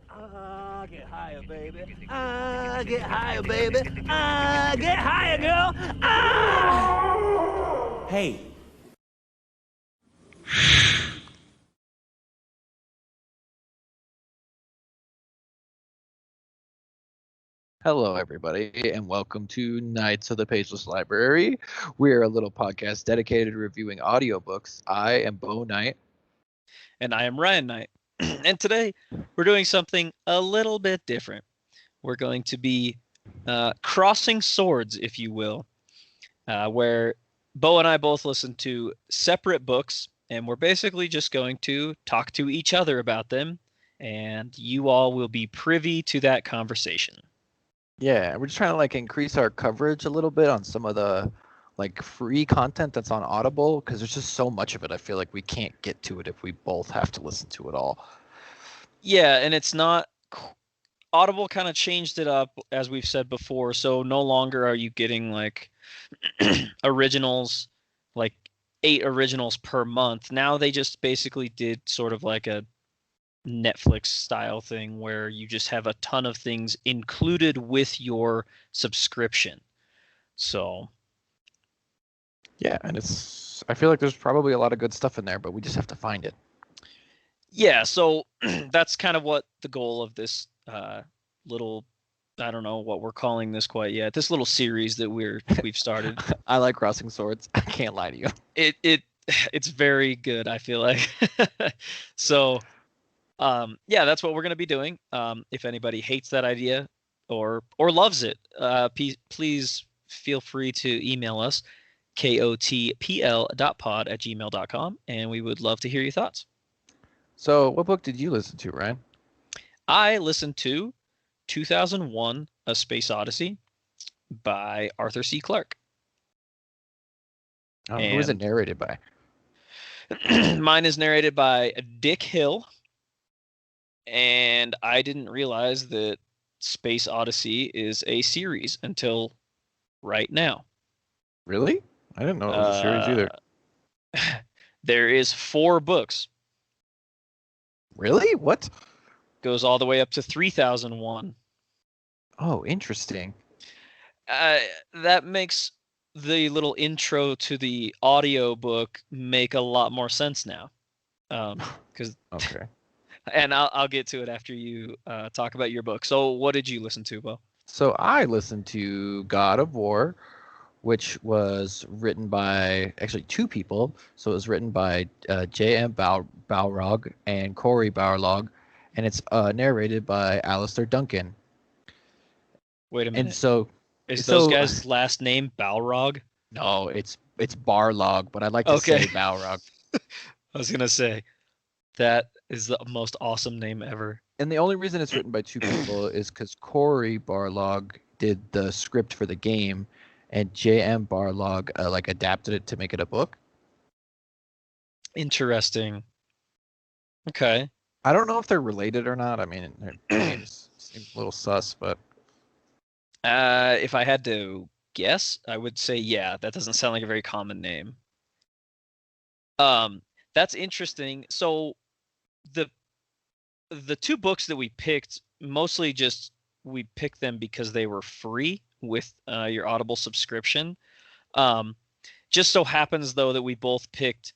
Get higher, baby. Get higher, baby. Get higher, girl. Hey. Hello, everybody, and welcome to Knights of the Pageless Library. We're a little podcast dedicated to reviewing audiobooks. I am Bo Knight. And I am Ryan Knight. And today we're doing something a little bit different. We're going to be crossing swords, if you will, where Bo and I both listen to separate books, and we're basically just going to talk to each other about them, and you all will be privy to that conversation. Yeah, we're just trying to increase our coverage a little bit on some of the free content that's on Audible because there's just so much of it. I feel like we can't get to it if we both have to listen to it all. Yeah, and it's not Audible kind of changed it up, as we've said before, so no longer are you getting originals, like 8 originals per month. Now they just basically did sort of like a Netflix style thing where you just have a ton of things included with your subscription. So yeah, and I feel like there's probably a lot of good stuff in there, but we just have to find it. Yeah, so that's kind of what the goal of this little, I don't know what we're calling this quite yet. This little series that we've started. I like crossing swords. I can't lie to you. It's very good, I feel like. So yeah, that's what we're going to be doing. If anybody hates that idea or loves it, please feel free to email us kotpl.pod@gmail.com, and we would love to hear your thoughts. So, what book did you listen to, Ryan? I listened to 2001: A Space Odyssey by Arthur C. Clarke. Who is it narrated by? Mine is narrated by Dick Hill. And I didn't realize that Space Odyssey is a series until right now. Really? I didn't know it was a series either. There is 4 books. Really? What? Goes all the way up to 3001. Oh, interesting. That makes the little intro to the audio book make a lot more sense now. Because okay. And I'll get to it after you talk about your book. So what did you listen to, Bo? So I listened to God of War, which was written by actually 2 people. So it was written by J.M. Balrog and Corey Balrog, and it's narrated by Alistair Duncan. Wait a minute. And so is those guys' last name Balrog? No, it's Barlog, but I'd like to say Balrog. I was gonna say that is the most awesome name ever. And the only reason it's written by 2 people is because Corey Barlog did the script for the game, and J.M. Barlog adapted it to make it a book. Interesting. Okay. I don't know if they're related or not. I mean, their names seem a little sus, but if I had to guess, I would say yeah. That doesn't sound like a very common name. That's interesting. So the 2 books that we picked, mostly just we picked them because they were free with your Audible subscription. Just so happens though that we both picked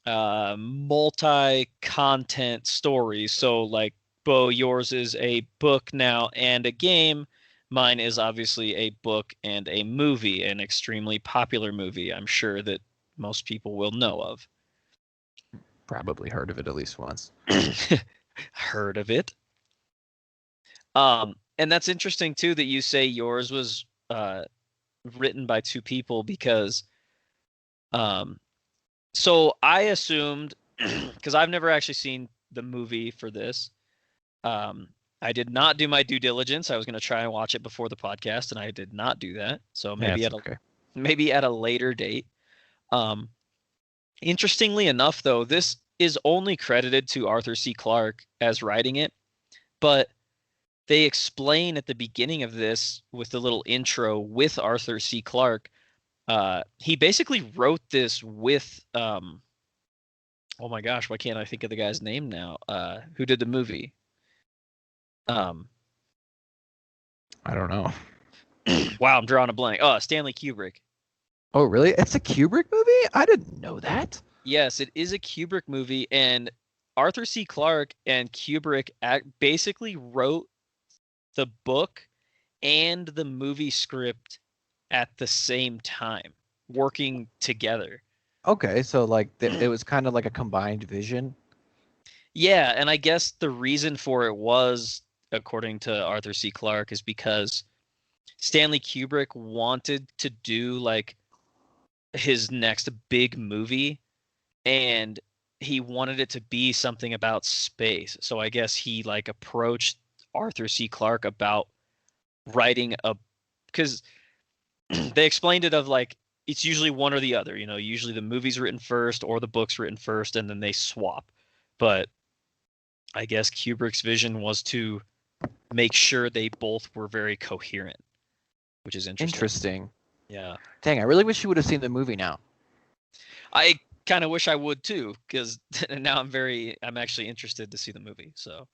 multi-content stories. So like, Bo, yours is a book now and a game. Mine is obviously a book and a movie, an extremely popular movie I'm sure that most people will know of. Probably heard of it at least once. Heard of it. And that's interesting too that you say yours was written by 2 people because so I assumed, because I've never actually seen the movie for this, I did not do my due diligence. I was going to try and watch it before the podcast, and I did not do that. So maybe maybe at a later date. Interestingly enough, though, this is only credited to Arthur C. Clarke as writing it, but they explain at the beginning of this with the little intro with Arthur C. Clarke. He basically wrote this with oh my gosh, why can't I think of the guy's name now? Who did the movie? Um, I don't know. wow, I'm drawing a blank. Oh, Stanley Kubrick. Oh, really? It's a Kubrick movie? I didn't know that. Yes, it is a Kubrick movie, and Arthur C. Clarke and Kubrick basically wrote the book and the movie script at the same time, working together. Okay, so like it was kind of like a combined vision. Yeah, and I guess the reason for it was, according to Arthur C. Clarke, is because Stanley Kubrick wanted to do like his next big movie, and he wanted it to be something about space. So I guess he like approached Arthur C. Clarke about writing a, because they explained it of like it's usually one or the other. You know, usually the movie's written first or the book's written first, and then they swap. But I guess Kubrick's vision was to make sure they both were very coherent, which is interesting. Interesting. Yeah. Dang, I really wish you would have seen the movie now. I kind of wish I would too, because now I'm actually interested to see the movie. So.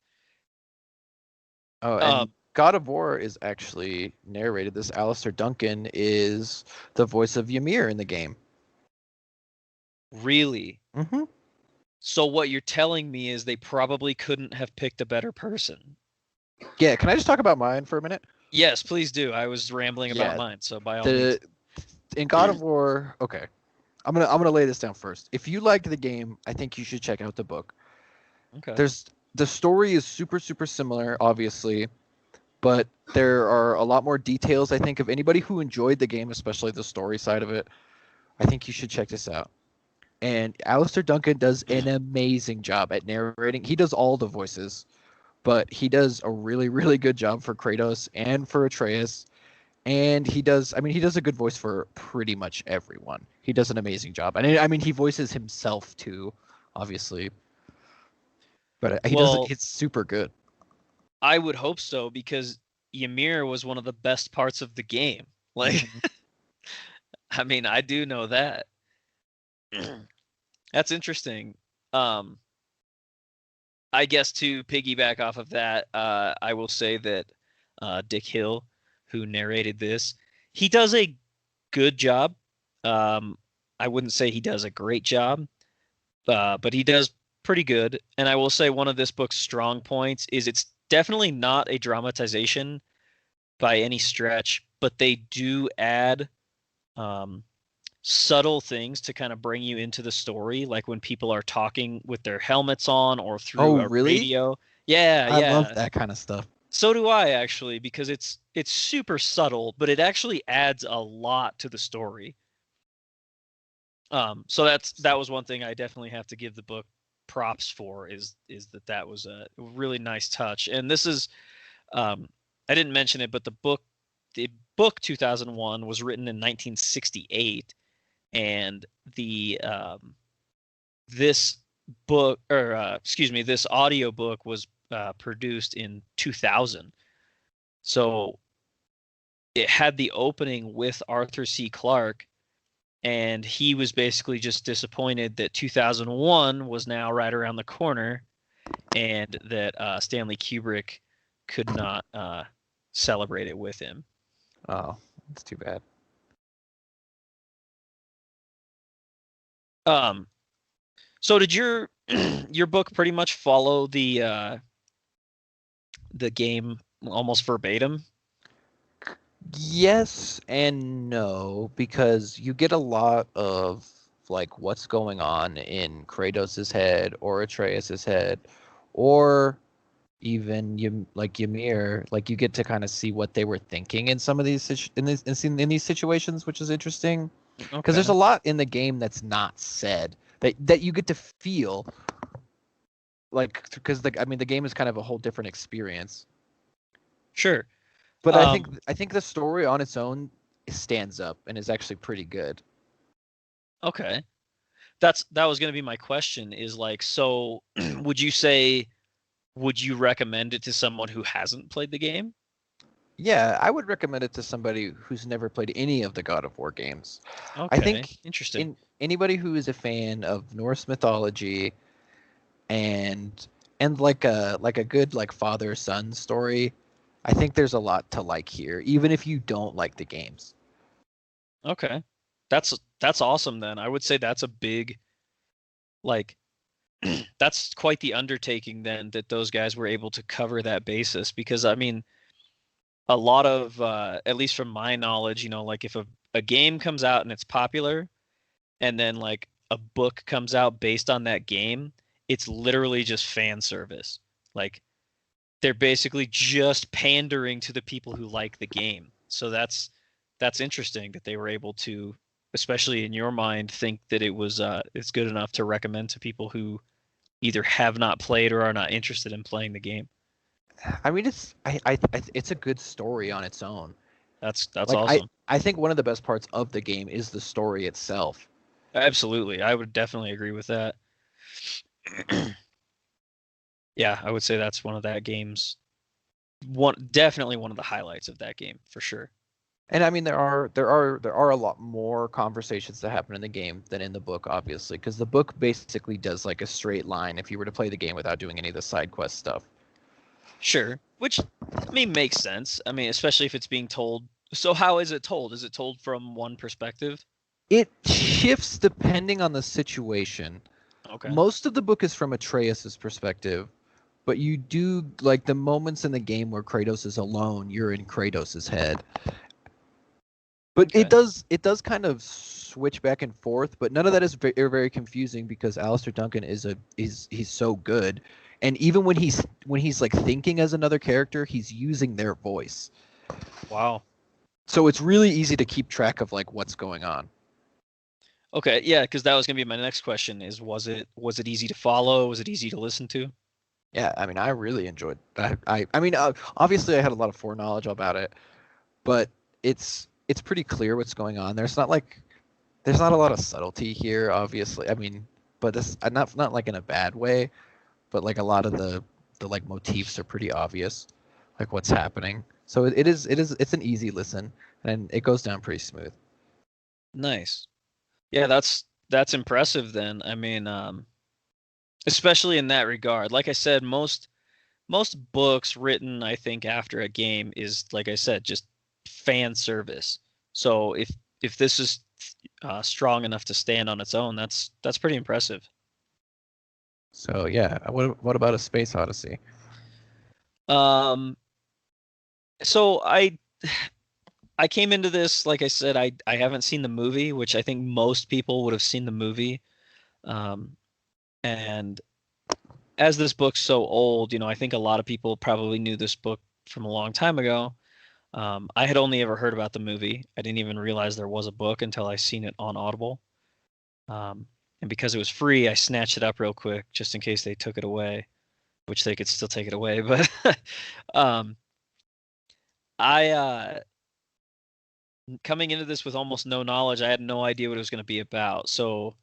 Oh, and God of War is actually narrated. This Alistair Duncan is the voice of Ymir in the game. Really? Mm-hmm. So what you're telling me is they probably couldn't have picked a better person. Yeah, can I just talk about mine for a minute? Yes, please do. I was rambling about mine, so by all means. In God of War, okay. I'm gonna lay this down first. If you liked the game, I think you should check out the book. Okay. The story is super similar, obviously, but there are a lot more details. I think of anybody who enjoyed the game, especially the story side of it, I think you should check this out. And Alistair Duncan does an amazing job at narrating. He does all the voices, but he does a really good job for Kratos and for Atreus. And he does a good voice for pretty much everyone. He does an amazing job. And I mean, he voices himself too, obviously. But it's super good. I would hope so, because Ymir was one of the best parts of the game. Like, I mean, I do know that. That's interesting. I guess to piggyback off of that, I will say that Dick Hill, who narrated this, he does a good job. I wouldn't say he does a great job, but he does pretty good. And I will say one of this book's strong points is it's definitely not a dramatization by any stretch, but they do add subtle things to kind of bring you into the story, like when people are talking with their helmets on or through a radio. Yeah, I love that kind of stuff. So do I, actually, because it's super subtle, but it actually adds a lot to the story. So that was one thing I definitely have to give the book props for, is that was a really nice touch. And this is, I didn't mention it, but the book 2001 was written in 1968, and this audiobook was produced in 2000. So it had the opening with Arthur C. Clarke, and he was basically just disappointed that 2001 was now right around the corner, and that Stanley Kubrick could not celebrate it with him. Oh, that's too bad. So did your book pretty much follow the game almost verbatim? Yes and no, because you get a lot of like what's going on in Kratos' head or Atreus' head, or even Ymir. Like you get to kind of see what they were thinking in some of these in these situations, which is interesting. Because there's a lot in the game that's not said that you get to feel. Like, because the game is kind of a whole different experience. Sure. But I think the story on its own stands up and is actually pretty good. Okay. That was going to be my question, is like, so would you recommend it to someone who hasn't played the game? Yeah, I would recommend it to somebody who's never played any of the God of War games. Okay. I think interesting. Anybody who is a fan of Norse mythology and and like a good like father son story. I think there's a lot to like here, even if you don't like the games. Okay. That's awesome then. I would say that's a big like that's quite the undertaking then that those guys were able to cover that basis because I mean a lot of at least from my knowledge, like if a game comes out and it's popular and then like a book comes out based on that game, it's literally just fan service. Like they're basically just pandering to the people who like the game. So that's interesting that they were able to, especially in your mind, think that it's good enough to recommend to people who either have not played or are not interested in playing the game. I mean, it's a good story on its own. That's Like I awesome. I think one of the best parts of the game is the story itself. Absolutely. I would definitely agree with that. Yeah, I would say that's one of that game's definitely one of the highlights of that game for sure. And I mean, there are a lot more conversations that happen in the game than in the book, obviously, because the book basically does like a straight line if you were to play the game without doing any of the side quest stuff. Sure. Which I mean makes sense. I mean, especially if it's being told. So how is it told? Is it told from one perspective? It shifts depending on the situation. Okay. Most of the book is from Atreus's perspective, but you do like the moments in the game where Kratos is alone, you're in Kratos's head. But Okay. it does kind of switch back and forth, but none of that is very confusing because Alistair Duncan he's so good, and even when he's like thinking as another character, he's using their voice, Wow. so it's really easy to keep track of like what's going on. Okay, yeah, because that was gonna be my next question is was it easy to follow? Was it easy to listen to? Yeah, I mean, I really enjoyed that. I mean, obviously I had a lot of foreknowledge about it, but it's pretty clear what's going on. There's not a lot of subtlety here, obviously. I mean, but this not like in a bad way, but like a lot of the like motifs are pretty obvious, like what's happening. So it's an easy listen and it goes down pretty smooth. Nice. Yeah, that's impressive then. I mean, especially in that regard. Like I said, most books written, I think, after a game is, like I said, just fan service. So if this is strong enough to stand on its own, that's pretty impressive. So yeah, what about a Space Odyssey? Um, so I came into this, like I said, I haven't seen the movie, which I think most people would have seen the movie. Um, and as this book's so old, I think a lot of people probably knew this book from a long time ago. I had only ever heard about the movie. I didn't even realize there was a book until I seen it on Audible. And because it was free, I snatched it up real quick just in case they took it away, which they could still take it away. But um, I coming into this with almost no knowledge, I had no idea what it was going to be about. So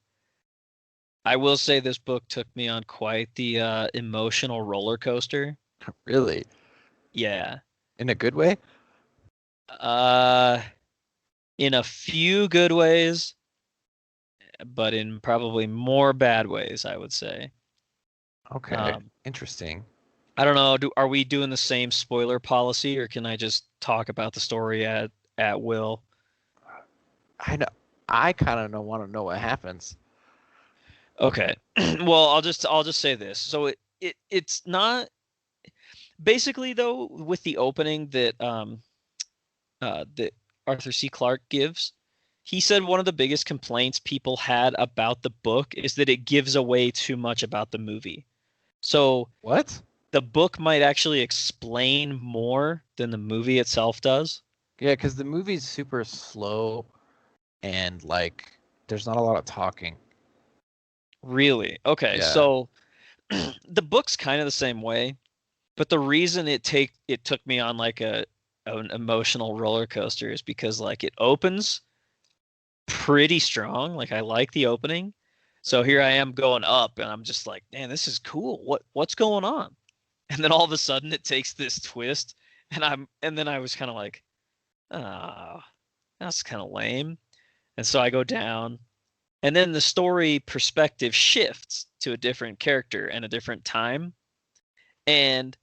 I will say this book took me on quite the emotional roller coaster. Really? Yeah. In a good way? Uh, in a few good ways, but in probably more bad ways, I would say. Okay. Interesting. I don't know. Are we doing the same spoiler policy, or can I just talk about the story at will? I know. I kind of don't want to know what happens. Okay. Well, I'll just say this. So it's not basically though with the opening that Arthur C. Clarke gives. He said one of the biggest complaints people had about the book is that it gives away too much about the movie. So What? the book might actually explain more than the movie itself does. Yeah, because the movie's super slow and like there's not a lot of talking. Really? Okay, Yeah. so the book's kind of the same way, but the reason it took me on like an emotional roller coaster is because like it opens pretty strong. Like I like the opening. So here I am going up and I'm just like, man, this is cool. What's going on? And then all of a sudden it takes this twist and then I was kind of like, oh, that's kind of lame. And so I go down and then the story perspective shifts to a different character and a different time. And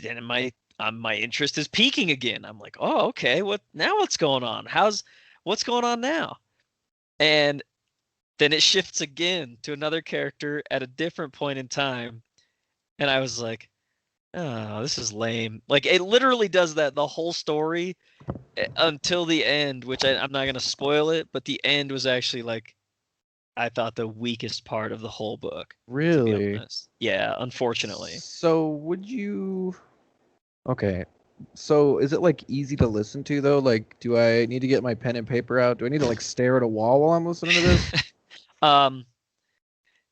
then my interest is peaking again. I'm like, oh, okay, what's going on? What's going on now? And then it shifts again to another character at a different point in time. And I was like, oh, this is lame. Like, it literally does that the whole story until the end, which I'm not going to spoil it, but the end was actually, like, I thought the weakest part of the whole book. To be Really? honest. Yeah, unfortunately. So would you? Okay. So is it like easy to listen to though? Like, do I need to get my pen and paper out? Do I need to like stare at a wall while I'm listening to this?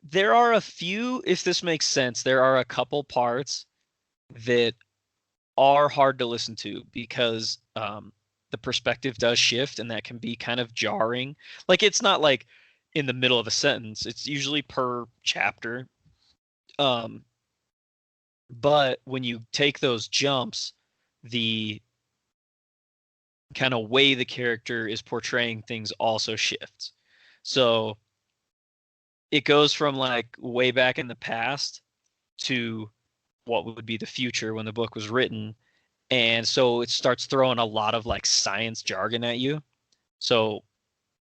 There are a few, if this makes sense, there are a couple parts that are hard to listen to because the perspective does shift, and that can be kind of jarring. Like, it's not like in the middle of a sentence, it's usually per chapter. But when you take those jumps, the kind of way the character is portraying things also shifts. So it goes from like way back in the past to what would be the future when the book was written. And so it starts throwing a lot of like science jargon at you. So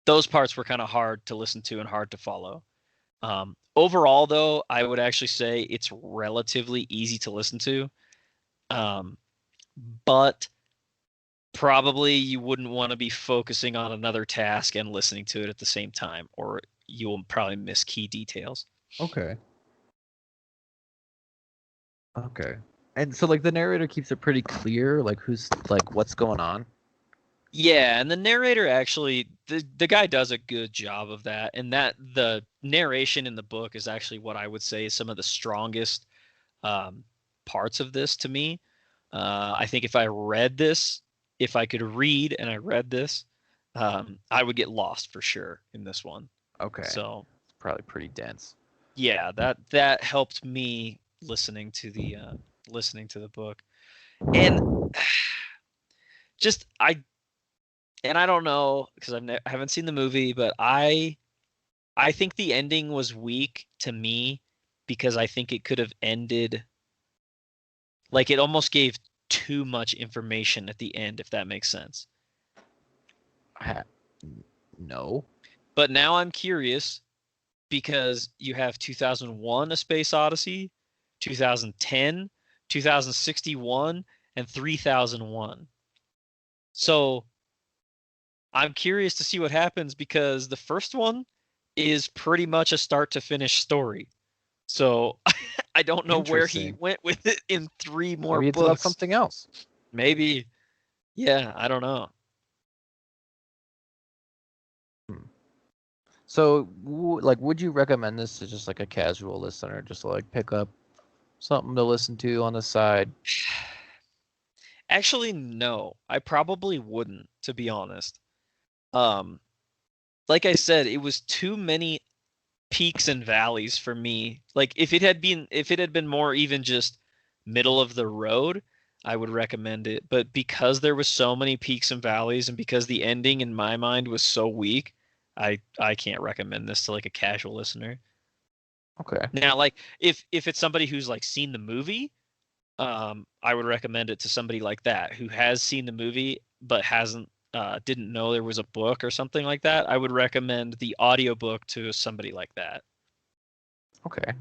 those parts were kind of hard to listen to and hard to follow. Overall, though, I would actually say it's relatively easy to listen to. But probably you wouldn't want to be focusing on another task and listening to it at the same time, or you will probably miss key details. Okay. Okay. And so like the narrator keeps it pretty clear, like who's like what's going on. Yeah, and the narrator actually, the guy does a good job of that, and that the narration in the book is actually what I would say is some of the strongest parts of this to me. I think if I could read and I read this, I would get lost for sure in this one. Okay. So It's probably pretty dense. yeah, that helped me listening to the book. And just I don't know because I haven't seen the movie, but I think the ending was weak to me because I think it could have ended like it almost gave too much information at the end, if that makes sense. No. But now I'm curious because you have 2001: A Space Odyssey, 2010, 2061, and 3001. So I'm curious to see what happens because the first one is pretty much a start to finish story. So I don't know where he Interesting. went with it in 3 more Maybe it's about books. something else. Maybe. Yeah, I don't know. So, like, would you recommend this to just like a casual listener, just to like pick up something to listen to on the side? Actually, no. I probably wouldn't, to be honest. Like I said, it was too many peaks and valleys for me. Like if it had been more even just middle of the road, I would recommend it. But because there was so many peaks and valleys, and because the ending in my mind was so weak, I can't recommend this to like a casual listener. Okay. Now, like if it's somebody who's like seen the movie, I would recommend it to somebody like that who has seen the movie but didn't know there was a book or something like that. I would recommend the audiobook to somebody like that. Okay.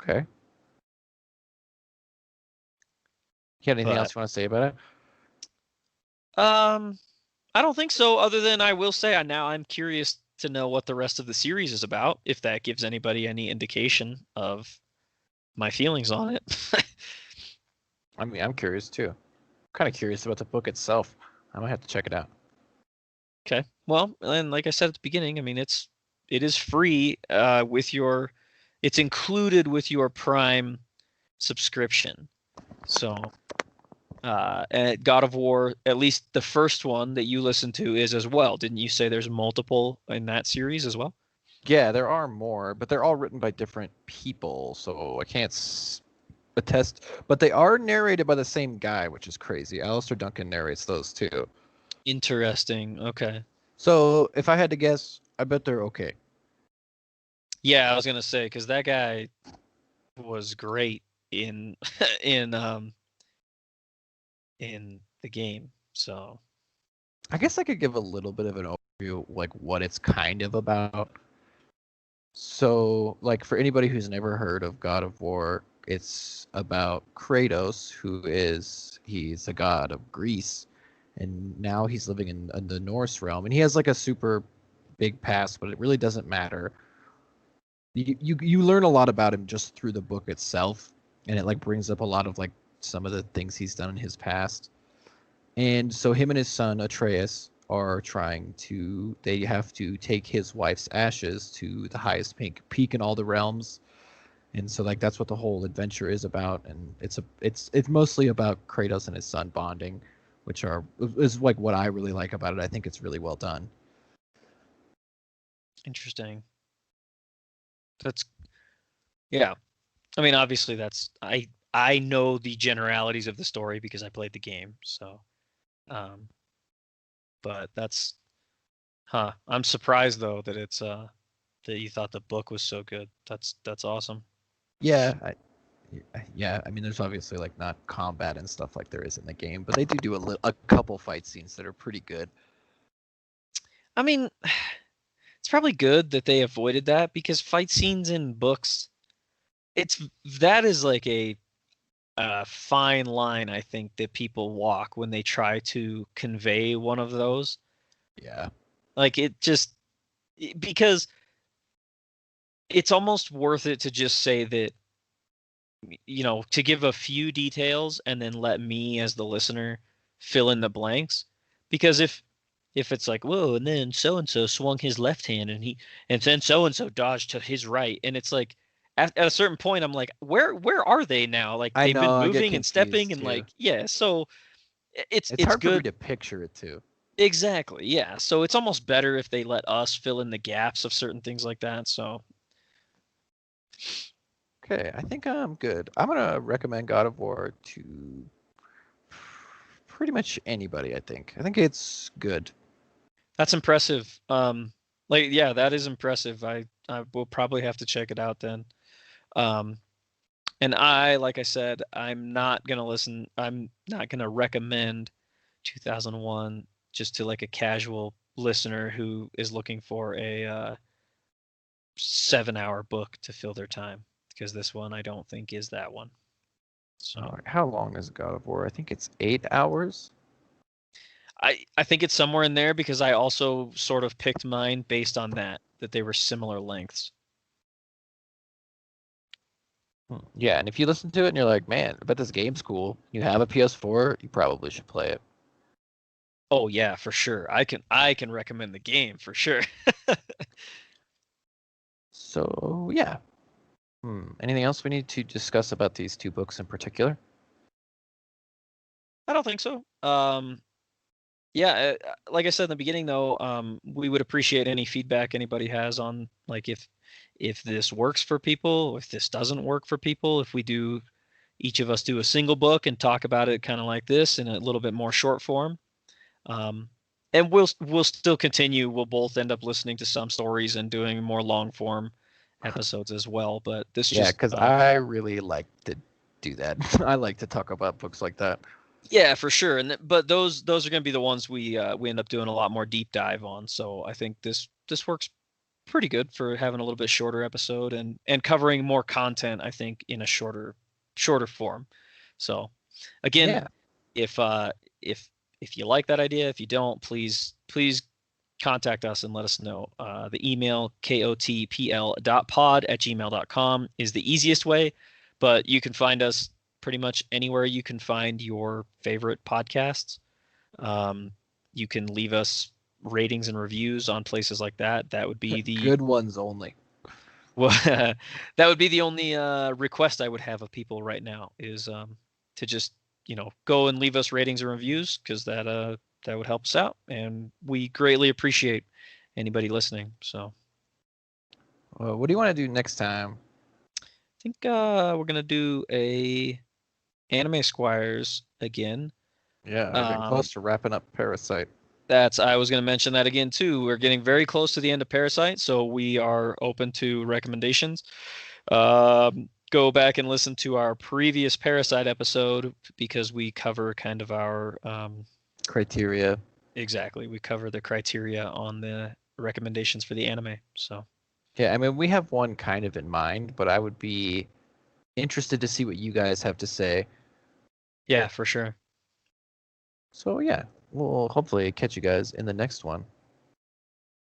Okay. You got anything else you want to say about it? I don't think so, other than I will say now I'm curious to know what the rest of the series is about, if that gives anybody any indication of my feelings on it. I mean, I'm curious too. I'm kind of curious about the book itself. I might have to check it out. Okay. Well, and like I said at the beginning, I mean it is free it's included with your Prime subscription. So and God of War, at least the first one that you listened to is as well. Didn't you say there's multiple in that series as well? Yeah, there are more, but they're all written by different people, so I can't attest. But they are narrated by the same guy, which is crazy. Alistair Duncan narrates those too. Interesting. Okay. So if I had to guess, I bet they're okay. Yeah, I was gonna say because that guy was great in in in the game. So I guess I could give a little bit of an overview, like what it's kind of about. So, like for anybody who's never heard of God of War, it's about Kratos, he's a god of Greece, and now he's living in the Norse realm, and he has like a super big past, but it really doesn't matter. You learn a lot about him just through the book itself, and it like brings up a lot of like some of the things he's done in his past. And so him and his son Atreus are they have to take his wife's ashes to the highest peak in all the realms. And so like that's what the whole adventure is about, and it's mostly about Kratos and his son bonding, which is like what I really like about it. I think it's really well done. interesting. That's yeah. I mean, obviously that's I know the generalities of the story because I played the game. So, but that's I'm surprised though that it's that you thought the book was so good. That's awesome. Yeah, yeah. I mean, there's obviously like not combat and stuff like there is in the game, but they do a couple fight scenes that are pretty good. I mean, it's probably good that they avoided that because fight scenes in books, that is like a fine line I think that people walk when they try to convey one of those. Yeah. Like because it's almost worth it to just say that, to give a few details and then let me as the listener fill in the blanks. Because if it's like, whoa, and then so and so swung his left hand and then so and so dodged to his right, and it's like at a certain point I'm like, where are they now? Like I they've been know, I get moving and stepping confused and too. like so it's hard for me good. to picture it too. Exactly, yeah. So it's almost better if they let us fill in the gaps of certain things like that. So Okay, I think I'm good. I'm gonna recommend God of War to pretty much anybody. I think it's good. that's impressive. Like yeah, that is impressive. I will probably have to check it out then. Um, and like I said, I'm not gonna recommend 2001 just to like a casual listener who is looking for a 7-hour book to fill their time, because this one I don't think is that one. So All right, how long is God of War? I think it's 8 hours. I think it's somewhere in there because I also sort of picked mine based on that they were similar lengths. Yeah, and if you listen to it and you're like, man, I bet this game's cool, you have a PS4, you probably should play it. Oh yeah, for sure. I can recommend the game for sure. So yeah. Anything else we need to discuss about these two books in particular? I don't think so. Yeah, like I said in the beginning, though, we would appreciate any feedback anybody has on like if this works for people, if this doesn't work for people, if each of us do a single book and talk about it kind of like this in a little bit more short form. And we'll still continue. We'll both end up listening to some stories and doing more long form episodes as well. But this because I really like to do that. I like to talk about books like that. Yeah, for sure. But those are going to be the ones we end up doing a lot more deep dive on. So I think this works pretty good for having a little bit shorter episode and covering more content, I think, in a shorter form. So again, if you like that idea, if you don't, please contact us and let us know. The email kotpl.pod@gmail.com is the easiest way, but you can find us pretty much anywhere you can find your favorite podcasts. You can leave us ratings and reviews on places like that. That would be the good ones only. Well, that would be the only request I would have of people right now is to just go and leave us ratings and reviews, because that would help us out, and we greatly appreciate anybody listening. So, what do you want to do next time? I think we're gonna do a Anime Squires again. Yeah, we're getting close to wrapping up Parasite. I was going to mention that again too. We're getting very close to the end of Parasite, so we are open to recommendations. go back and listen to our previous Parasite episode because we cover kind of our criteria. Exactly. We cover the criteria on the recommendations for the anime. So Yeah, I mean, we have one kind of in mind, but I would be interested to see what you guys have to say. yeah, for sure. So yeah, we'll hopefully catch you guys in the next one.